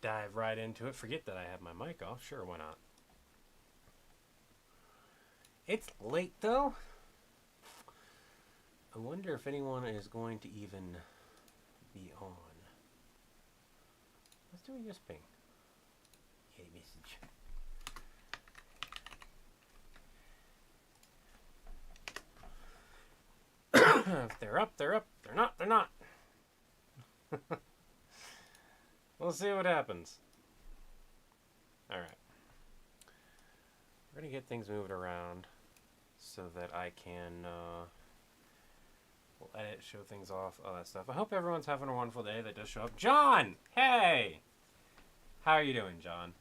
dive right into it. Forget that I have my mic off. Sure, why not? It's late, though. I wonder if anyone is going to even be on. Let's do a yes ping. Yay message. If they're up, they're up. They're not, they're not. We'll see what happens. Alright. We're going to get things moved around so that I can we'll edit, show things off, all that stuff. I hope everyone's having a wonderful day that does show up. John! Hey! How are you doing, John?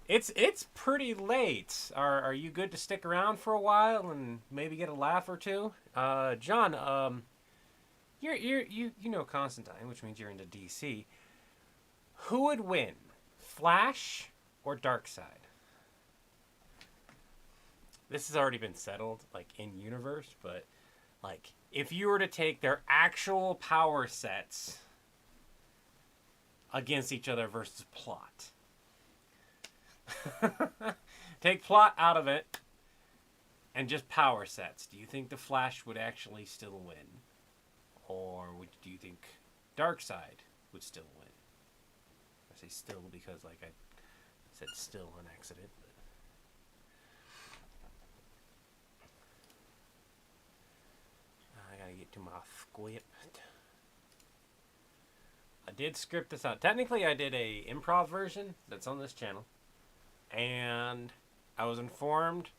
It's pretty late. Are you good to stick around for a while and maybe get a laugh or two? John, you know Constantine, which means you're into DC. Who would win, Flash or Darkseid? This has already been settled, like, in universe, but, like, if you were to take their actual power sets against each other versus plot. Take plot out of it and just power sets. Do you think the Flash would actually still win? Or do you think Darkseid would still win? I say still because, like, I said still on accident. I gotta get to my script. I did script this out. Technically, I did a improv version that's on this channel. And I was informed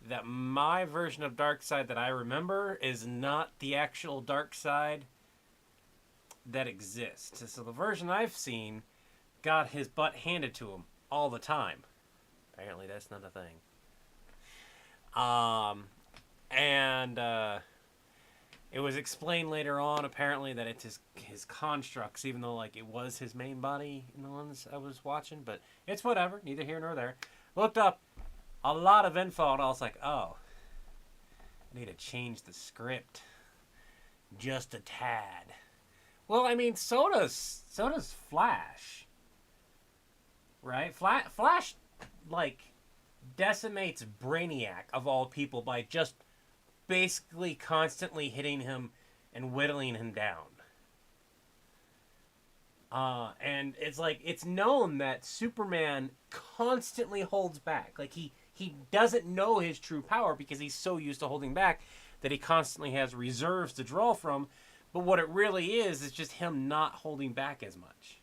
that my version of Darkseid that I remember is not the actual Darkseid that exists. So the version I've seen got his butt handed to him all the time. Apparently that's not a thing. It was explained later on, apparently, that it's his constructs, even though, like, it was his main body in the ones I was watching. But it's whatever, neither here nor there. Looked up a lot of info, and I was like, oh, I need to change the script just a tad. Well, I mean, so does Flash, right? Flash, like, decimates Brainiac, of all people, by just basically constantly hitting him and whittling him down. And it's like, it's known that Superman constantly holds back. Like, he doesn't know his true power because he's so used to holding back that he constantly has reserves to draw from. But what it really is just him not holding back as much.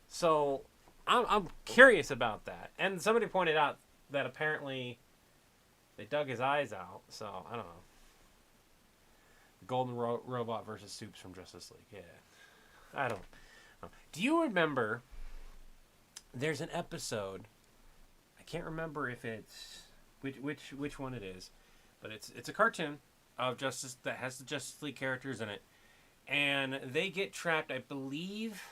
So I'm curious about that. And somebody pointed out that apparently they dug his eyes out. So I don't know. Golden Robot versus Supes from Justice League. Yeah. I don't know. Do you remember there's an episode, I can't remember if it's which one it is, but it's a cartoon of Justice that has the Justice League characters in it, and they get trapped, I believe,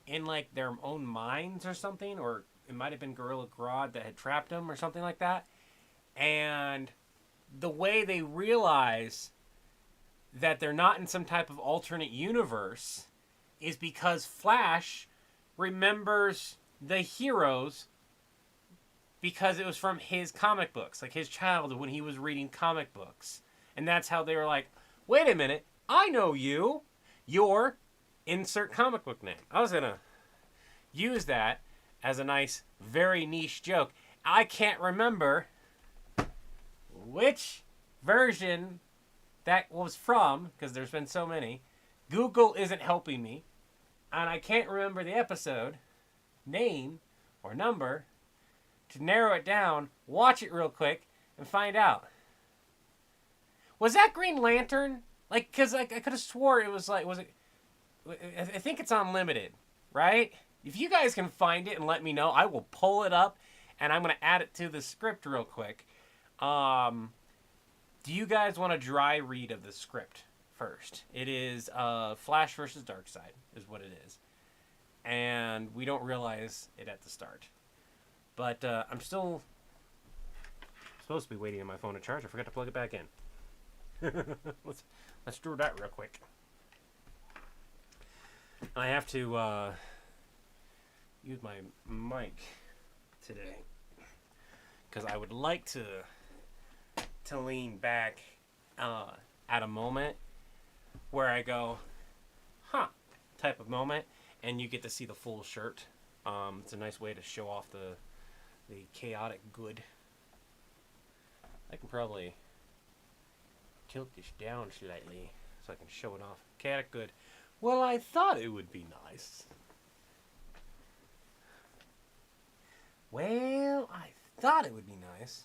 in, like, their own minds or something, or it might have been Gorilla Grodd that had trapped them or something like that. And the way they realize that they're not in some type of alternate universe is because Flash remembers the heroes because it was from his comic books, like his childhood when he was reading comic books. And that's how they were like, wait a minute, I know you. You're insert comic book name. I was going to use that as a nice, very niche joke. I can't remember which version that was from, because there's been so many. Google isn't helping me, and I can't remember the episode name or number to narrow it down. Watch it real quick and find out. Was that Green Lantern? Like, because I could have swore it was like, was it? I think it's Unlimited, right? If you guys can find it and let me know, I will pull it up, and I'm going to add it to the script real quick. Do you guys want a dry read of the script first? It is Flash versus Darkseid is what it is. And we don't realize it at the start. But I'm still supposed to be waiting on my phone to charge. I forgot to plug it back in. let's do that real quick. I have to use my mic today because I would like to lean back at a moment where I go, huh, type of moment, and you get to see the full shirt. It's a nice way to show off the chaotic good. I can probably tilt this down slightly so I can show it off. Chaotic good. Well, I thought it would be nice. Well, I thought it would be nice.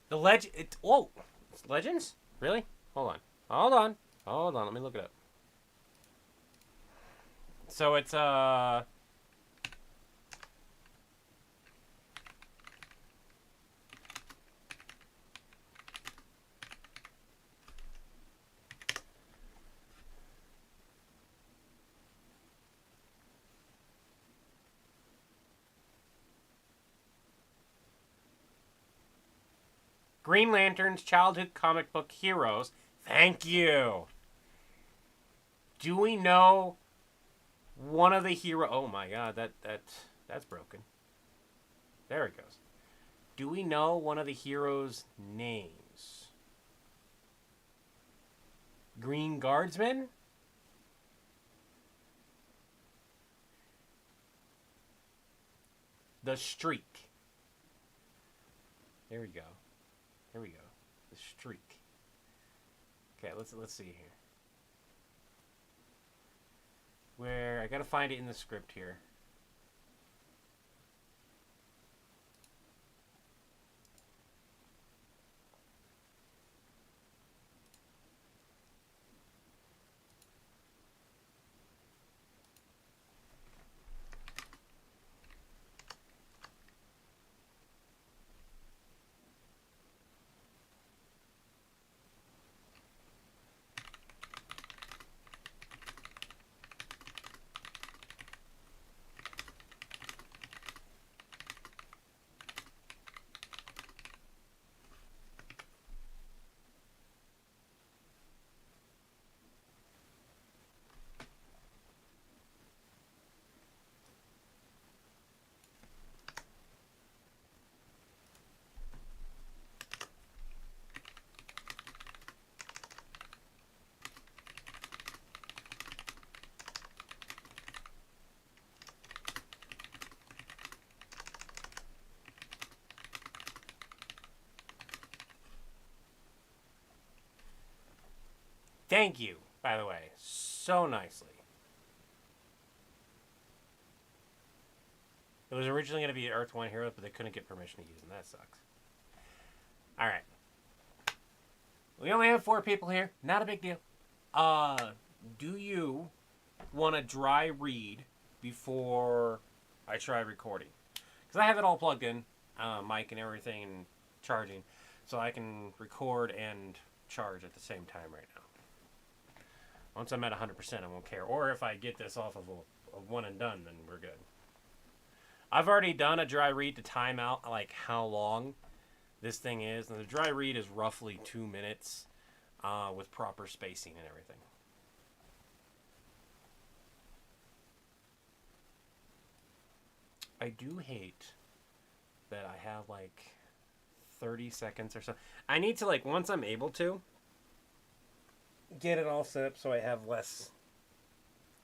The legend. Whoa! It's Legends? Really? Hold on. Let me look it up. So it's Green Lantern's childhood comic book heroes. Thank you. Do we know one of the hero? Oh my God, that's broken. There it goes. Do we know one of the heroes' names? Green Guardsman? The Streak. There we go. Here we go. The Streak. Okay, let's see here. Where I gotta find it in the script here. Thank you, by the way, so nicely. It was originally going to be Earth One Heroes, but they couldn't get permission to use them. That sucks. All right. We only have 4 people here. Not a big deal. Do you want to dry read before I try recording? Because I have it all plugged in, mic and everything, and charging, so I can record and charge at the same time right now. Once I'm at 100%, I won't care. Or if I get this off of a one and done, then we're good. I've already done a dry read to time out like how long this thing is. And the dry read is roughly 2 minutes with proper spacing and everything. I do hate that I have like 30 seconds or so. I need to, like, once I'm able to, get it all set up so I have less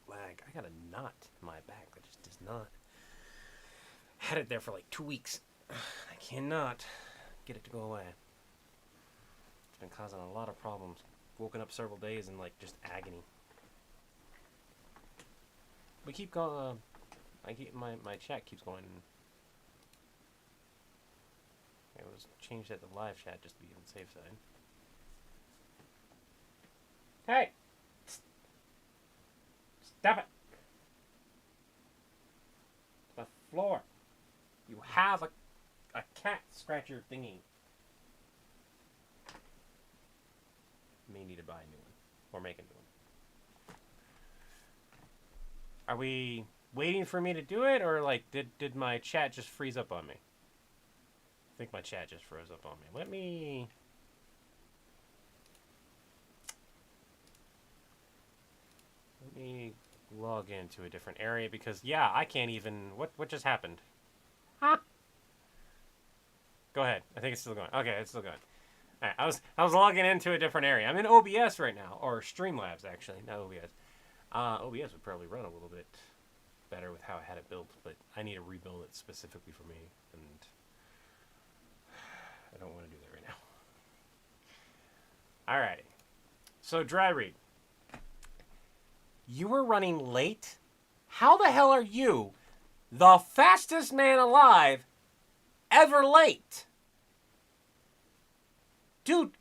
lag. I got a knot in my back that just does not. Had it there for like 2 weeks. I cannot get it to go away. It's been causing a lot of problems. Woken up several days in like just agony. We keep going. I keep my chat keeps going. It was changed at the live chat just to be on the safe side. Hey! Stop it! The floor. You have a cat scratcher thingy. May need to buy a new one. Or make a new one. Are we waiting for me to do it? Or like did my chat just freeze up on me? I think my chat just froze up on me. Let me log into a different area because, yeah, I can't even... What just happened? Huh? Go ahead. I think it's still going. Okay, it's still going. All right, I was logging into a different area. I'm in OBS right now, or Streamlabs, actually, not OBS. OBS would probably run a little bit better with how I had it built, but I need to rebuild it specifically for me, and I don't want to do that right now. Alrighty. So, Dry Read. You were running late? How the hell are you, the fastest man alive, ever late? Dude,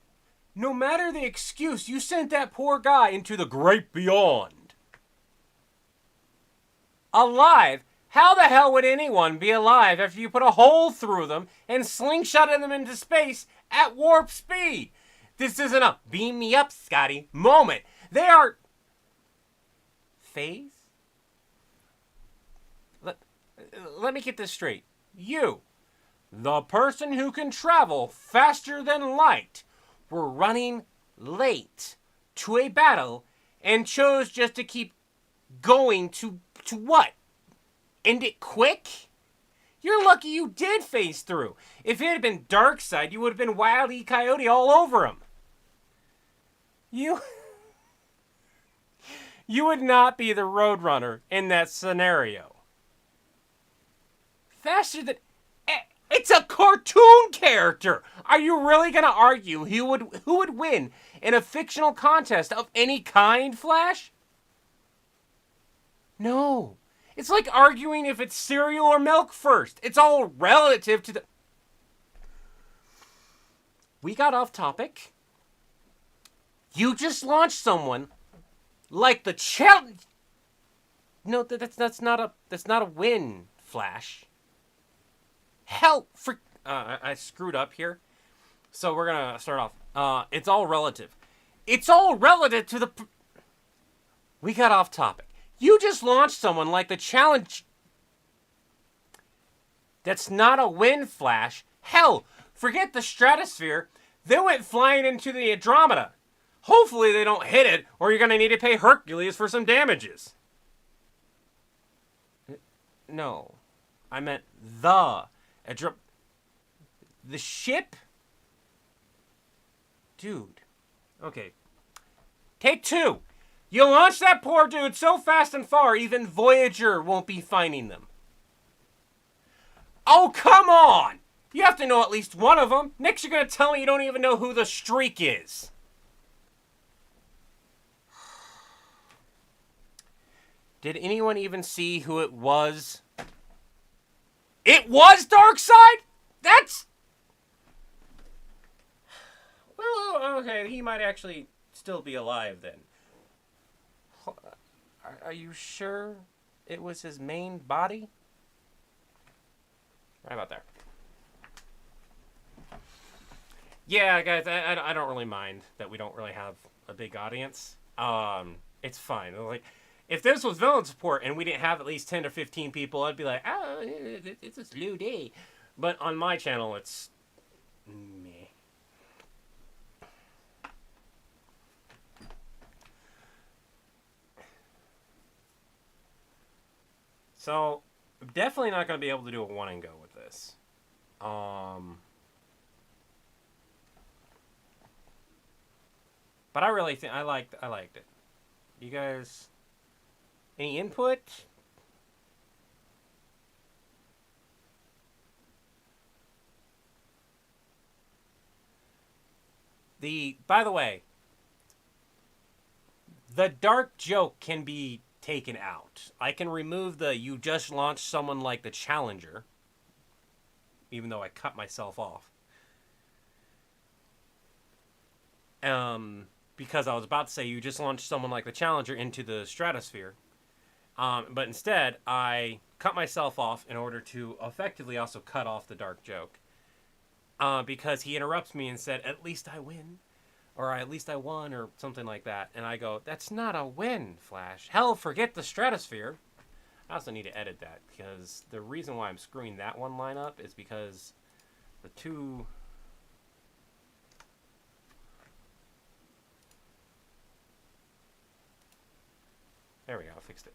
no matter the excuse, you sent that poor guy into the great beyond. Alive? How the hell would anyone be alive after you put a hole through them and slingshotted them into space at warp speed? This isn't a beam me up, Scotty moment. They are... Phase? Let me get this straight. You, the person who can travel faster than light, were running late to a battle and chose just to keep going to what? End it quick? You're lucky you did phase through. If it had been Darkseid, you would have been Wile E. Coyote all over him. You would not be the Roadrunner in that scenario. Faster than... It's a cartoon character! Are you really gonna argue who would win in a fictional contest of any kind, Flash? No. It's like arguing if it's cereal or milk first. It's all relative to the... We got off topic. You just launched someone like the challenge... No, that's not a win, Flash. Hell, I screwed up here. So we're gonna start off. It's all relative. It's all relative to the... We got off topic. You just launched someone like the challenge... That's not a win, Flash. Hell, forget the stratosphere. They went flying into the Andromeda. Hopefully they don't hit it, or you're gonna need to pay Hercules for some damages. No. I meant the ship? Dude. Okay. Take two. You launched that poor dude so fast and far, even Voyager won't be finding them. Oh, come on! You have to know at least one of them. Next, you're going to tell me you don't even know who the Streak is. Did anyone even see who it was? It was Darkseid? That's... Well, okay, he might actually still be alive then. Are you sure it was his main body? Right about there. Yeah, guys, I don't really mind that we don't really have a big audience. It's fine. Like, if this was villain support and we didn't have at least 10 or 15 people, I'd be like, oh, it's a slow day. But on my channel, it's meh. So, I'm definitely not going to be able to do a one and go with this. But I really think I liked it. You guys, any input? By the way, the dark joke can be taken out. I can remove the you just launched someone like the Challenger, even though I cut myself off. Because I was about to say you just launched someone like the Challenger into the stratosphere. But instead, I cut myself off in order to effectively also cut off the dark joke. Because he interrupts me and said, at least I win. Or at least I won, or something like that. And I go, that's not a win, Flash. Hell, forget the stratosphere. I also need to edit that, because the reason why I'm screwing that one line up is because the two... There we go. I fixed it.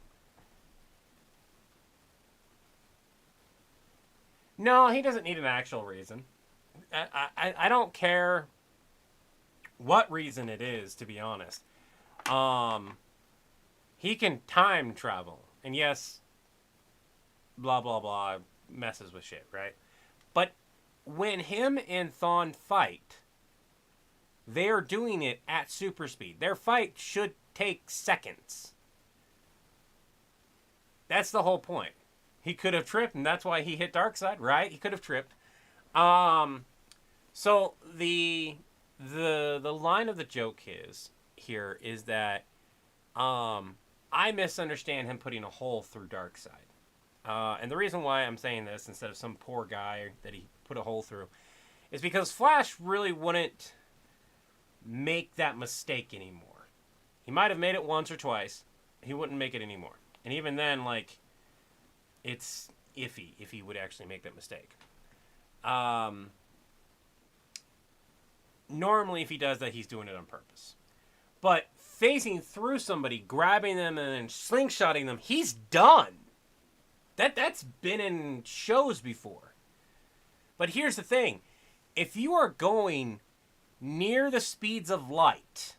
No, he doesn't need an actual reason. I don't care what reason it is, to be honest. Um, he can time travel. And yes, blah, blah, blah, messes with shit, right? But when him and Thawne fight, they're doing it at super speed. Their fight should take seconds. That's the whole point. He could have tripped, and that's why he hit Darkseid, right? He could have tripped. So the line of the joke is that I misunderstand him putting a hole through Darkseid. And the reason why I'm saying this instead of some poor guy that he put a hole through is because Flash really wouldn't make that mistake anymore. He might have made it once or twice. He wouldn't make it anymore. And even then, like, it's iffy if he would actually make that mistake. Normally, if he does that, he's doing it on purpose. But phasing through somebody, grabbing them, and then slingshotting them, he's done. That's been in shows before. But here's the thing. If you are going near the speeds of light,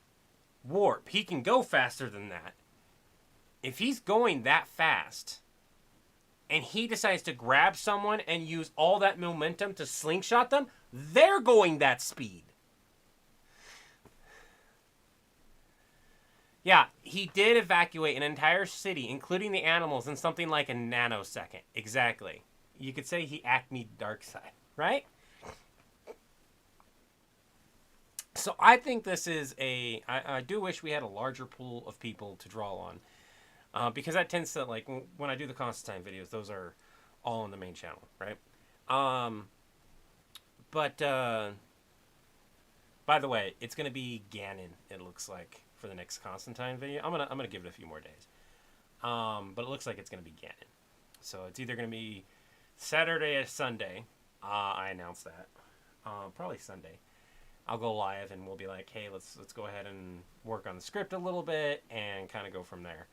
warp, he can go faster than that. If he's going that fast, and he decides to grab someone and use all that momentum to slingshot them, they're going that speed. Yeah, he did evacuate an entire city, including the animals, in something like a nanosecond. Exactly. You could say he Acme'd Darkseid, right? So I think this is I do wish we had a larger pool of people to draw on. Because that tends to, like, when I do the Constantine videos, those are all on the main channel, right? But by the way, it's going to be Ganon, it looks like, for the next Constantine video. I'm gonna give it a few more days. But it looks like it's going to be Ganon. So it's either going to be Saturday or Sunday. I announced that. Probably Sunday. I'll go live and we'll be like, hey, let's go ahead and work on the script a little bit and kind of go from there.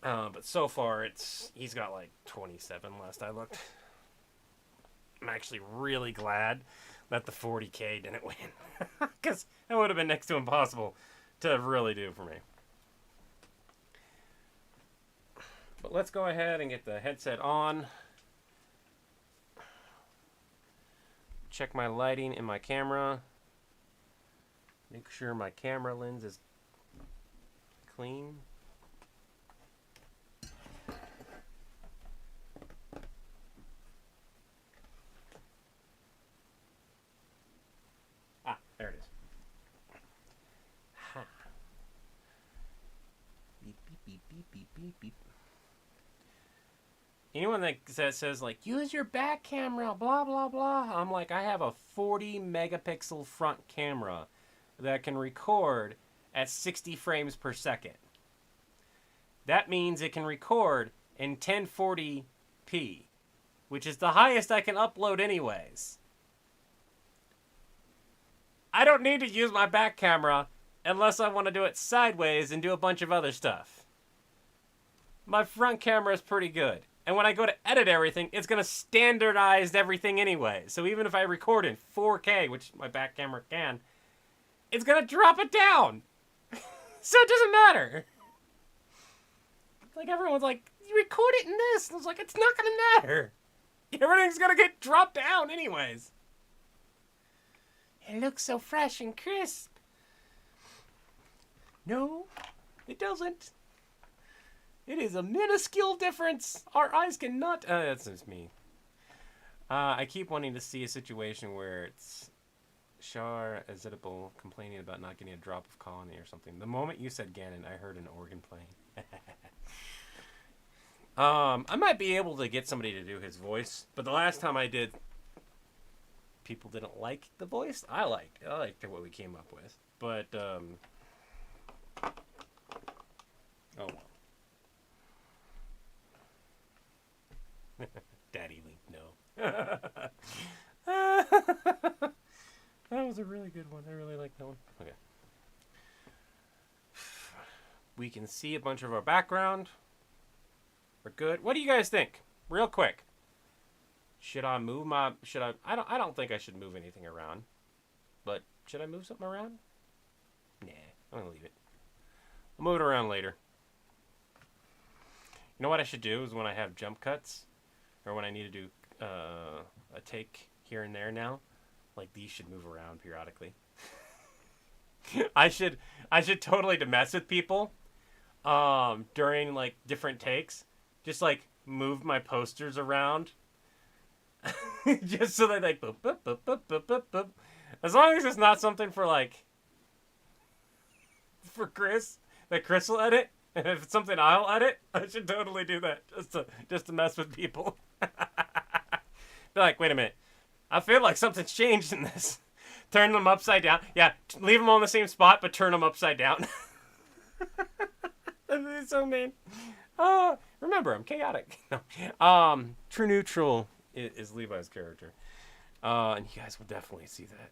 But so far, he's got like 27 last I looked. I'm actually really glad that the 40K didn't win. Because that would have been next to impossible to really do for me. But let's go ahead and get the headset on. Check my lighting in my camera. Make sure my camera lens is clean. There it is. Ha. Beep, beep, beep, beep, beep, beep, beep. Anyone that says, like, use your back camera, blah, blah, blah. I'm like, I have a 40 megapixel front camera that can record at 60 frames per second. That means it can record in 1040p, which is the highest I can upload anyways. I don't need to use my back camera unless I want to do it sideways and do a bunch of other stuff. My front camera is pretty good. And when I go to edit everything, it's going to standardize everything anyway. So even if I record in 4K, which my back camera can, it's going to drop it down. So it doesn't matter. Like, everyone's like, you record it in this. And I was like, it's not going to matter. Everything's going to get dropped down anyways. It looks so fresh and crisp. No, it doesn't. It is a minuscule difference. Our eyes cannot... that's just me. I keep wanting to see a situation where it's Shar Azitable complaining about not getting a drop of colony or something. The moment you said Ganon, I heard an organ playing. I might be able to get somebody to do his voice, but the last time I did... people didn't like the voice. I liked what we came up with. But, oh well. Daddy Link, no. That was a really good one. I really like that one. Okay. We can see a bunch of our background. We're good. What do you guys think? Real quick. Should I move my... I don't think I should move anything around. But should I move something around? Nah, I'm going to leave it. I'll move it around later. You know what I should do is when I have jump cuts, or when I need to do a take here and there now, like these should move around periodically. I should totally to mess with people during like different takes, just like move my posters around. Just so they like boop, boop, boop, boop, boop, boop, boop. As long as it's not something for like for Chris that Chris will edit, and if it's something I'll edit, I should totally do that just to mess with people. Be like, wait a minute, I feel like something's changed in this. Turn them upside down. Yeah, leave them all in the same spot, but turn them upside down. That's so mean. Remember, I'm chaotic. True Neutral is Levi's character. And you guys will definitely see that.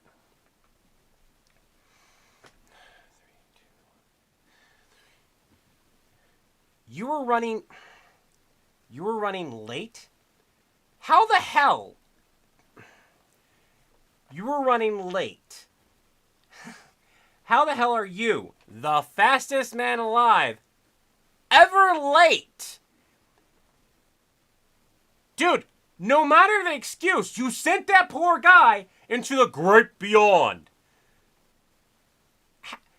3, 2, 1. You were running late? How the hell? You were running late. How the hell are you, the fastest man alive, ever late? Dude, no matter the excuse, you sent that poor guy into the great beyond.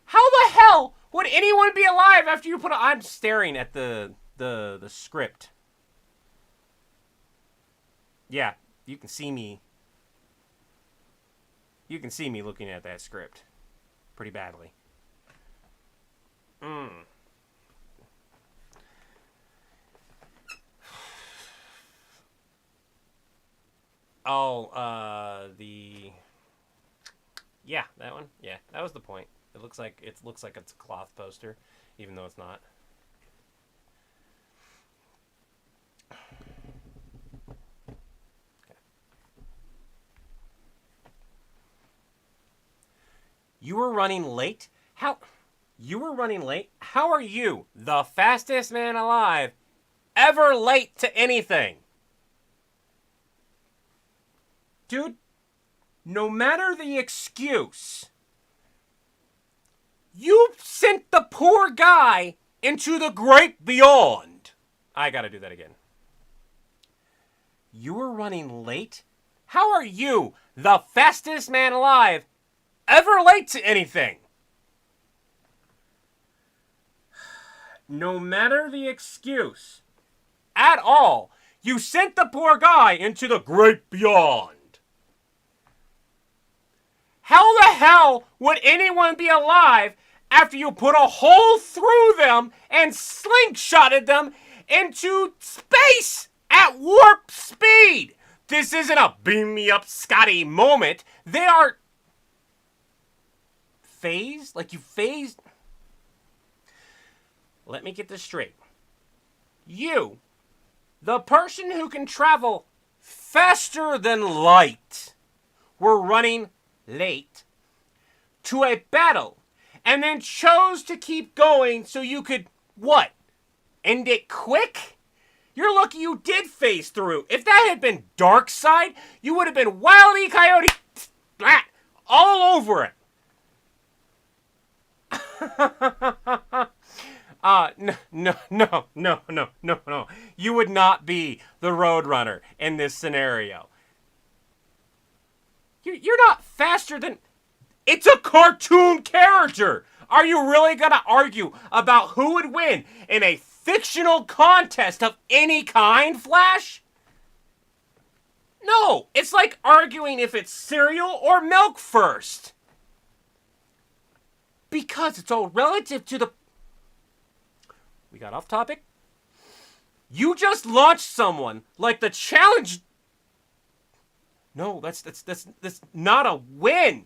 How the hell would anyone be alive after you put a... I'm staring at the script. Yeah, you can see me. You can see me looking at that script pretty badly. Oh, yeah, that one. Yeah, that was the point. It looks like it's a cloth poster, even though it's not. Okay. You were running late? How? You were running late? How are you, the fastest man alive, ever late to anything? Dude, no matter the excuse, you sent the poor guy into the great beyond. I gotta do that again. You were running late? How are you, the fastest man alive, ever late to anything? No matter the excuse at all, you sent the poor guy into the great beyond. How the hell would anyone be alive after you put a hole through them and slingshotted them into space at warp speed? This isn't a beam me up Scotty moment. They are phased? Like you phased? Let me get this straight. You, the person who can travel faster than light, were running late to a battle and then chose to keep going so you could, what, end it quick? You're lucky you did phase through. If that had been Dark Side, you would have been Wile E. Coyote all over it. No. You would not be the Roadrunner in this scenario. You're not faster than... It's a cartoon character! Are you really gonna argue about who would win in a fictional contest of any kind, Flash? No, it's like arguing if it's cereal or milk first. Because it's all relative to the... We got off topic. You just launched someone like the challenge... No, that's not a win.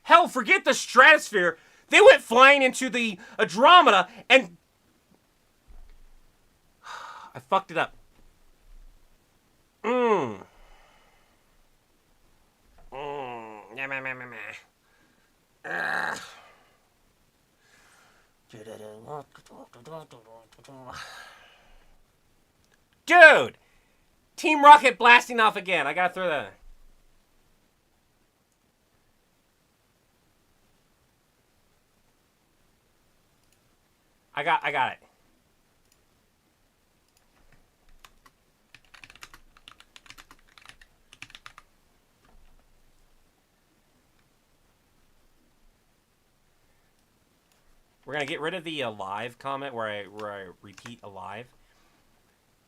Hell, forget the stratosphere. They went flying into the Andromeda and... I fucked it up. Dude! Team Rocket blasting off again. I gotta throw that in. I got it. We're gonna get rid of the alive comment where I repeat alive.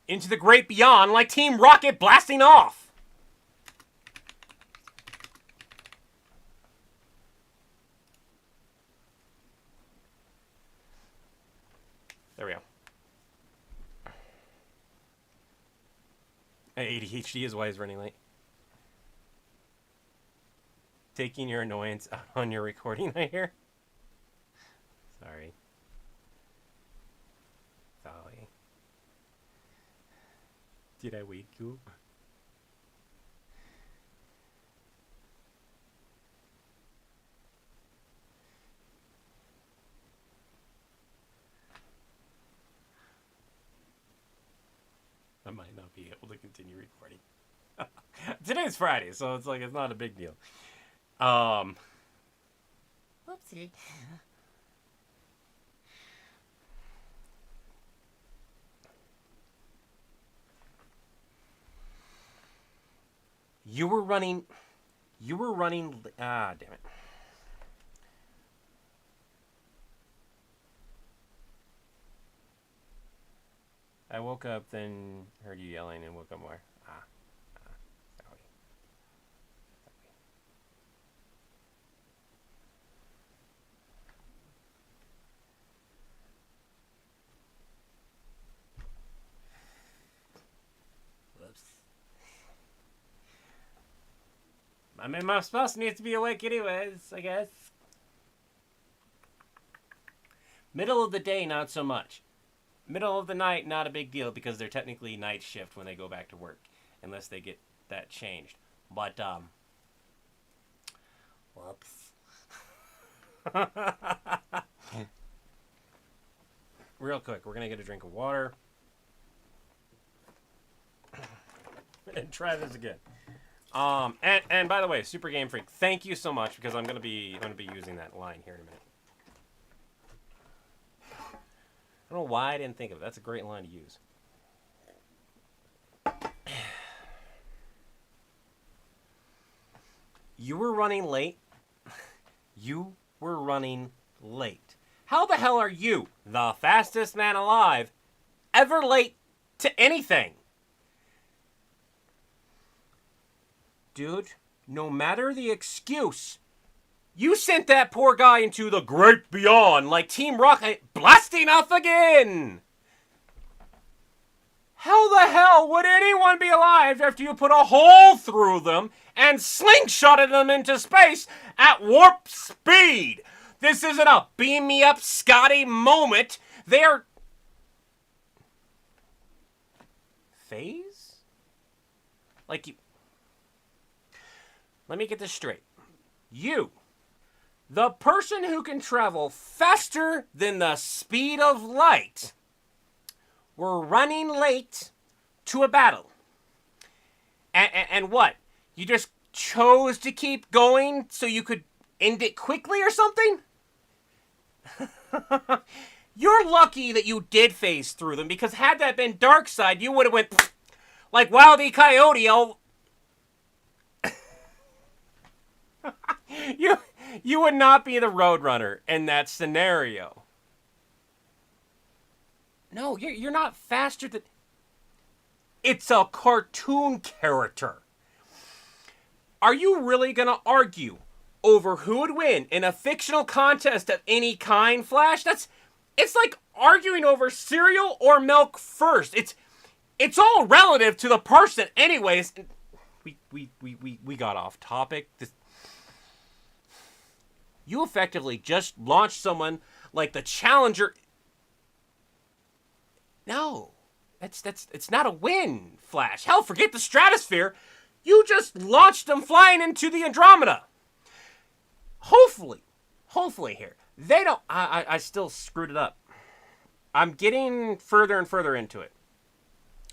Into the great beyond, like Team Rocket blasting off. There we go. ADHD is why he's running late. Taking your annoyance out on your recording, I hear. Sorry. Sorry. Did I wake you? I might not be able to continue recording. Today's Friday, so it's like it's not a big deal. Whoopsie. You were running, damn it. I woke up, then heard you yelling and woke up more. Sorry. Whoops. I mean, my spouse needs to be awake anyways, I guess. Middle of the day, not so much. Middle of the night, not a big deal because they're technically night shift when they go back to work. Unless they get that changed. But, whoops. Real quick, we're going to get a drink of water. And try this again. And by the way, Super Game Freak, thank you so much because I'm gonna be using that line here in a minute. I don't know why I didn't think of it. That's a great line to use. You were running late. You were running late. How the hell are you, the fastest man alive, ever late to anything? Dude, no matter the excuse, you sent that poor guy into the great beyond like Team Rocket blasting off again! How the hell would anyone be alive after you put a hole through them and slingshotted them into space at warp speed? This isn't a beam me up Scotty moment. They're... phase? Like you... Let me get this straight. You, the person who can travel faster than the speed of light, were running late to a battle. And what? You just chose to keep going so you could end it quickly or something? You're lucky that you did phase through them, because had that been Darkseid, you would have went like Wile E. Coyote all... You would not be the Roadrunner in that scenario. No, you're not faster than... It's a cartoon character. Are you really gonna argue over who would win in a fictional contest of any kind, Flash? It's like arguing over cereal or milk first. It's all relative to the person anyways. We got off topic. You effectively just launched someone like the Challenger. No, it's not a win, Flash. Hell, forget the stratosphere. You just launched them flying into the Andromeda. Hopefully here. They don't... I still screwed it up. I'm getting further and further into it.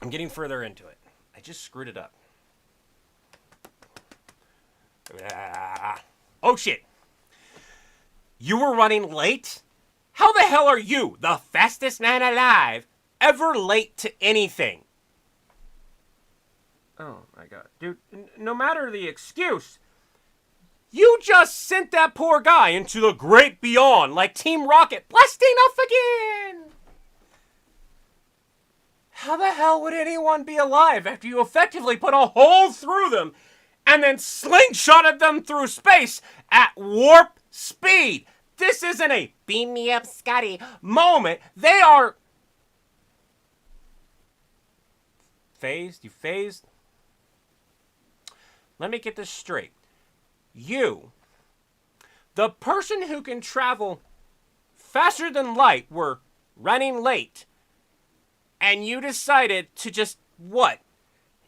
I'm getting further into it. I just screwed it up. Oh, shit. You were running late? How the hell are you, the fastest man alive, ever late to anything? Oh, my God. Dude, no matter the excuse, you just sent that poor guy into the great beyond like Team Rocket blasting off again! How the hell would anyone be alive after you effectively put a hole through them and then slingshotted them through space at warp speed? This isn't a beam me up, Scotty moment. They are phased. You phased? Let me get this straight. You, the person who can travel faster than light, were running late. And you decided to just, what?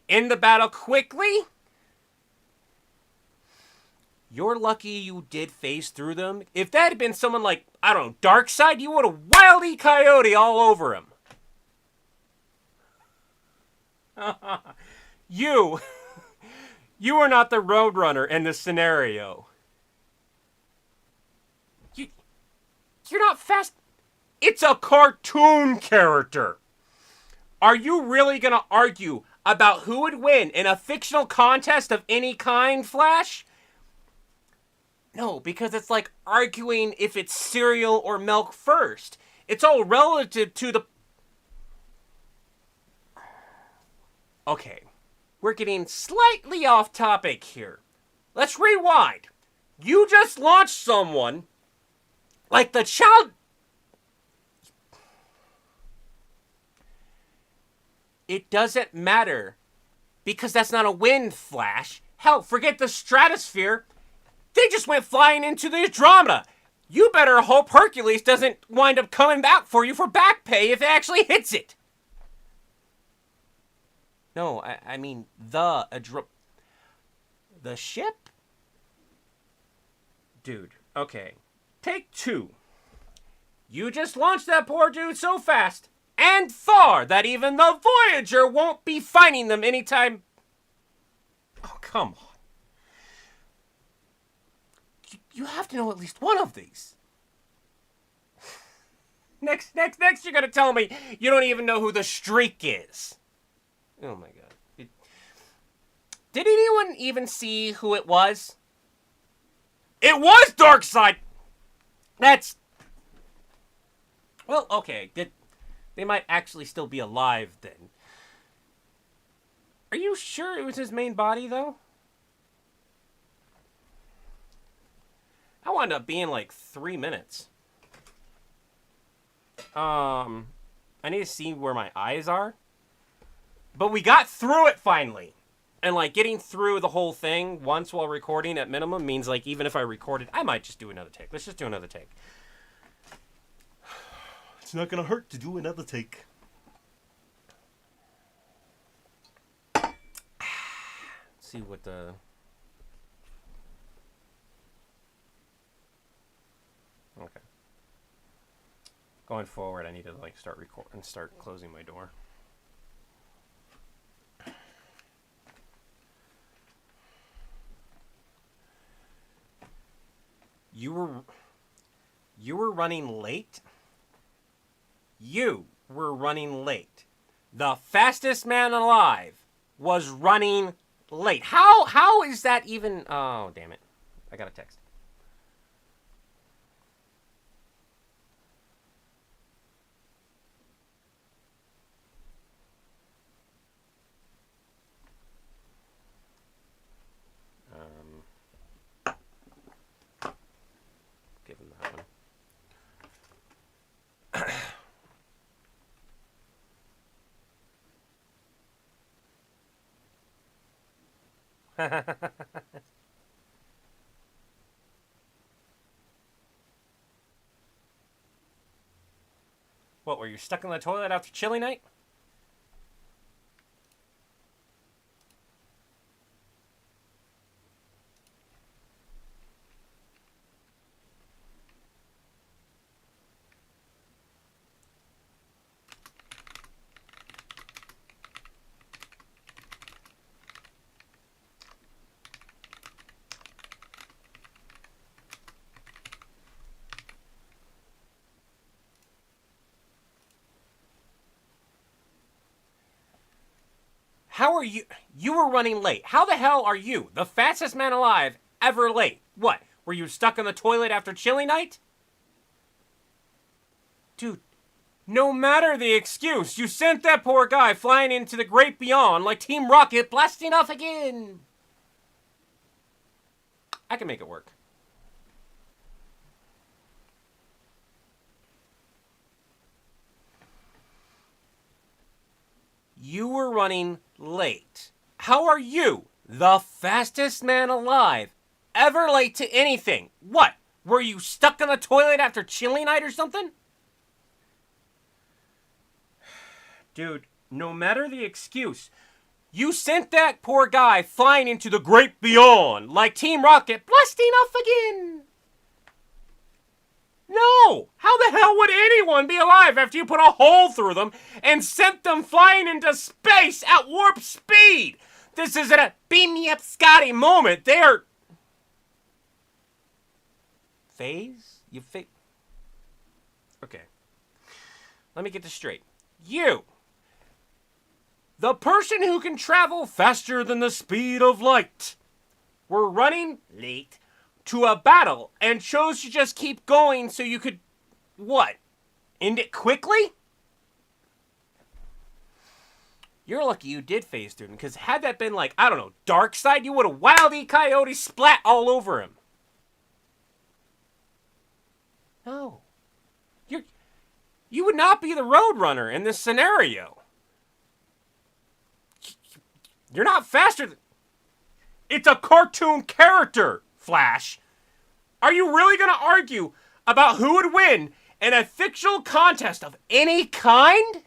End the battle quickly? You're lucky you did phase through them. If that had been someone like, I don't know, Darkseid, you would have Wile E. Coyote all over him. You are not the Roadrunner in this scenario. You're not fast. It's a cartoon character. Are you really going to argue about who would win in a fictional contest of any kind, Flash? No, because it's like arguing if it's cereal or milk first. It's all relative to the... Okay, we're getting slightly off topic here. Let's rewind. You just launched someone like the child... It doesn't matter, because that's not a win, Flash. Hell, forget the stratosphere. They just went flying into the Andromeda. You better hope Hercules doesn't wind up coming back for you for back pay if it actually hits it. No, I mean the ship? Dude, okay. Take two. You just launched that poor dude so fast and far that even the Voyager won't be finding them anytime. Oh, come on. You have to know at least one of these. Next, you're gonna tell me you don't even know who the Streak is. Oh my God. Did anyone even see who it was? It was Darkseid! That's... Well, okay. They might actually still be alive then. Are you sure it was his main body, though? That wound up being like 3 minutes. I need to see where my eyes are. But we got through it finally. And like getting through the whole thing once while recording at minimum means like even if I recorded, I might just do another take. Let's just do another take. It's not gonna hurt to do another take. Let's see what the... Okay. Going forward, I need to like start recording and start closing my door. You were running late? You were running late. The fastest man alive was running late. How is that even... Oh, damn it. I got a text. Give him that one. What, were you stuck in the toilet after chili night? How are you? You were running late. How the hell are you, the fastest man alive, ever late? What? Were you stuck in the toilet after chili night? Dude, no matter the excuse, you sent that poor guy flying into the great beyond like Team Rocket blasting off again. I can make it work. You were running late. How are you, the fastest man alive, ever late to anything? What? Were you stuck in the toilet after chili night or something? Dude, no matter the excuse, you sent that poor guy flying into the great beyond like Team Rocket blasting off again. No! How the hell would anyone be alive after you put a hole through them and sent them flying into space at warp speed? This isn't a beam me up Scotty moment. They're... Phase? Okay. Let me get this straight. You, the person who can travel faster than the speed of light, were running late to a battle and chose to just keep going so you could, what, end it quickly? You're lucky you did phase through him, because had that been like, I don't know, Dark Side, you would have Wile E. Coyote splat all over him. No. You would not be the Roadrunner in this scenario. You're not faster than... It's a cartoon character, Flash. Are you really going to argue about who would win in a fictional contest of any kind?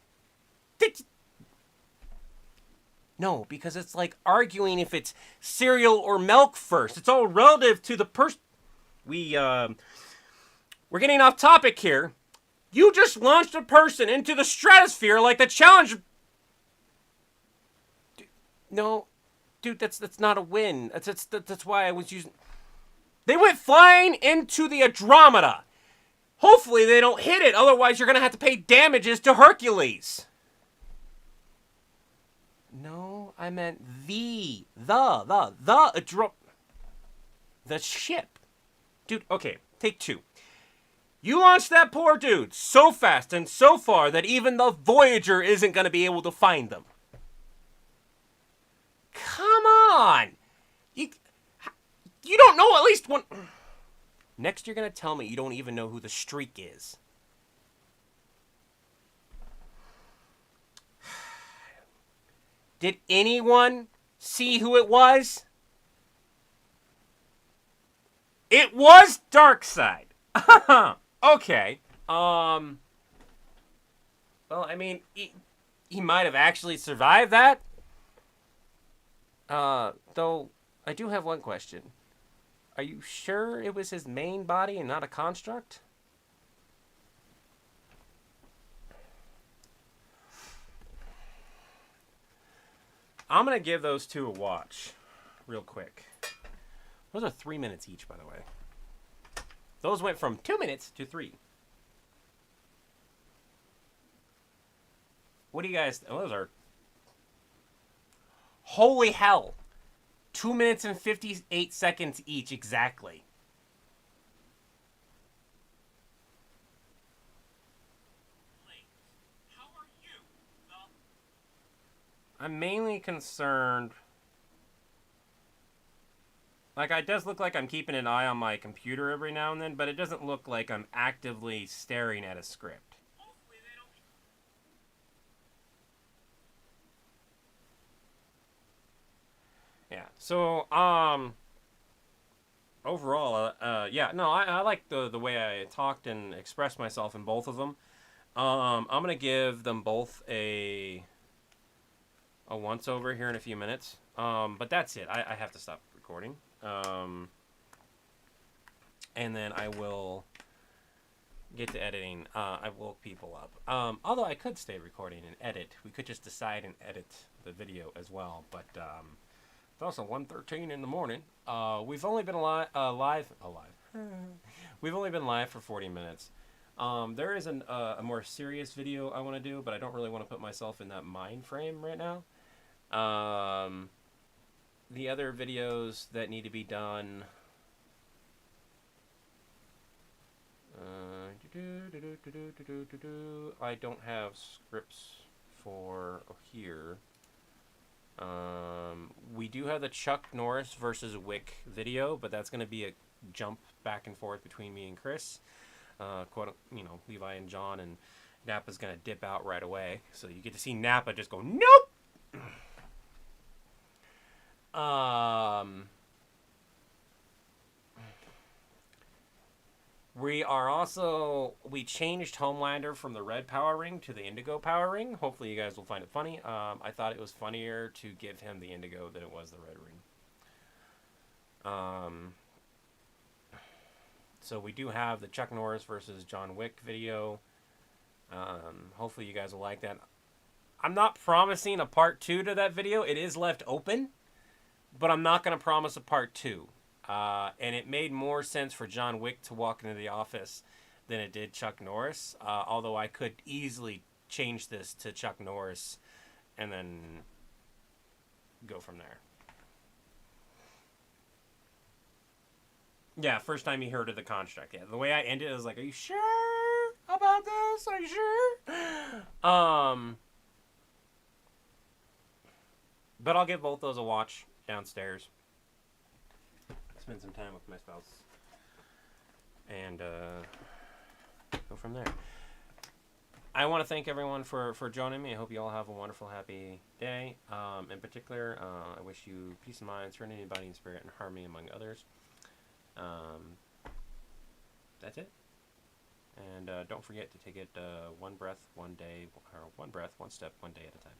No, because it's like arguing if it's cereal or milk first. It's all relative to the person. We're getting off topic here. You just launched a person into the stratosphere like the challenge. No, dude, that's not a win. That's why I was using. They went flying into the Andromeda. Hopefully they don't hit it, otherwise you're gonna have to pay damages to Hercules. No, I meant the ship. Dude, okay, take two. You launched that poor dude so fast and so far that even the Voyager isn't going to be able to find them. Come on! You don't know at least one... Next you're going to tell me you don't even know who the Streak is. Did anyone see who it was? It was Darkseid. Okay. Well, I mean, he might have actually survived that. Though, I do have one question. Are you sure it was his main body and not a construct? I'm gonna give those two a watch. Real quick. Those are 3 minutes each, by the way. Those went from 2 minutes to 3. What do you guys... Oh, those are... Holy hell. 2 minutes and 58 seconds each, exactly. How are you? I'm mainly concerned... Like, it does look like I'm keeping an eye on my computer every now and then, but it doesn't look like I'm actively staring at a script. Hopefully they don't... Yeah, so, overall, yeah, no, I like the way I talked and expressed myself in both of them. I'm gonna give them both a once-over here in a few minutes. But that's it. I have to stop recording. And then I will get to editing. I woke people up. Although I could stay recording and edit. We could just decide and edit the video as well. But it's also 1:13 in the morning. We've only been live. We've only been live for 40 minutes. There is a more serious video I want to do, but I don't really want to put myself in that mind frame right now. The other videos that need to be done. I don't have scripts for here. We do have the Chuck Norris versus Wick video, but that's going to be a jump back and forth between me and Chris. Levi and John, and Nappa's going to dip out right away. So you get to see Nappa just go, nope! We changed Homelander from the red power ring to the indigo power ring. Hopefully you guys will find it funny. I thought it was funnier to give him the indigo than it was the red ring. So we do have the Chuck Norris versus John Wick video. Hopefully you guys will like that. I'm not promising a part 2 to that video. It is left open, but I'm not going to promise a part 2. And it made more sense for John Wick to walk into the office than it did Chuck Norris. Although I could easily change this to Chuck Norris and then go from there. Yeah, first time he heard of the construct. Yeah, the way I ended it was like, are you sure about this? Are you sure? But I'll give both those a watch downstairs. Spend some time with my spouse. And go from there. I want to thank everyone for joining me. I hope you all have a wonderful, happy day. In particular, I wish you peace of mind, serenity, body and spirit, and harmony among others. That's it. And don't forget to take it one breath, one day, or one breath, one step, one day at a time.